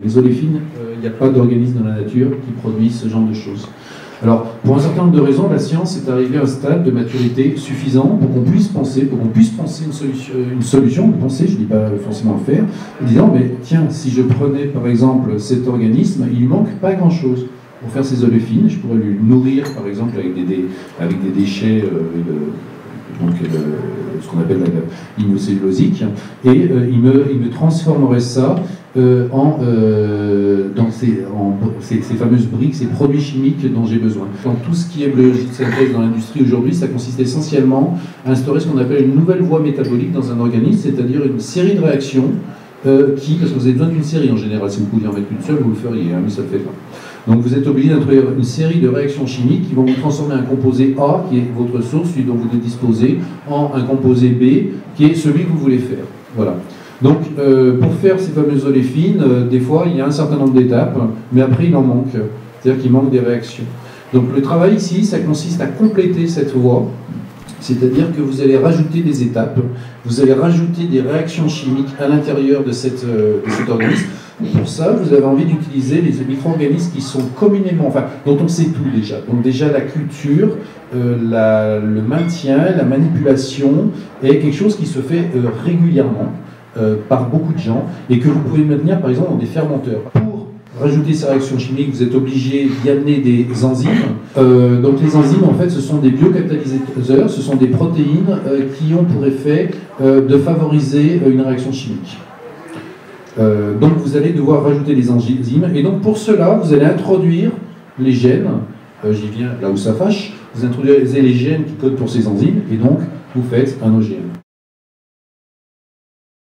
Les oléfines, il n'y a pas d'organismes dans la nature qui produisent ce genre de choses. Alors, pour un certain nombre de raisons, la science est arrivée à un stade de maturité suffisant pour qu'on puisse penser, une solution, penser, je ne dis pas forcément le faire, en disant, mais tiens, si je prenais par exemple cet organisme, il ne manque pas grand-chose. Pour faire ces oléfines, je pourrais lui nourrir par exemple avec des déchets, ce qu'on appelle la lignocellulosique, et il me transformerait ça dans ces fameuses briques, ces produits chimiques dont j'ai besoin. Dans tout ce qui est biologie de synthèse dans l'industrie aujourd'hui, ça consiste essentiellement à instaurer ce qu'on appelle une nouvelle voie métabolique dans un organisme, c'est-à-dire une série de réactions parce que vous avez besoin d'une série en général, si vous pouviez en mettre une seule, vous le feriez, hein, mais ça ne le fait pas. Donc vous êtes obligé d'introduire une série de réactions chimiques qui vont vous transformer un composé A, qui est votre source, celui dont vous devez disposer, en un composé B, qui est celui que vous voulez faire. Voilà. Donc pour faire ces fameuses oléfines, des fois il y a un certain nombre d'étapes, mais après il en manque. C'est-à-dire qu'il manque des réactions. Donc le travail ici, ça consiste à compléter cette voie. C'est-à-dire que vous allez rajouter des étapes, vous allez rajouter des réactions chimiques à l'intérieur de cet organisme. Pour ça, vous avez envie d'utiliser les micro-organismes qui sont communément, enfin, dont on sait tout déjà. Donc déjà la culture, le maintien, la manipulation est quelque chose qui se fait régulièrement par beaucoup de gens et que vous pouvez maintenir par exemple dans des fermenteurs. Pour rajouter ces réactions chimiques, vous êtes obligé d'y amener des enzymes. Donc les enzymes, en fait, ce sont des biocatalyseurs, ce sont des protéines qui ont pour effet de favoriser une réaction chimique. Donc vous allez devoir rajouter les enzymes, et donc pour cela, vous allez introduire les gènes, j'y viens là où ça fâche, vous introduisez les gènes qui codent pour ces enzymes, et donc vous faites un OGM.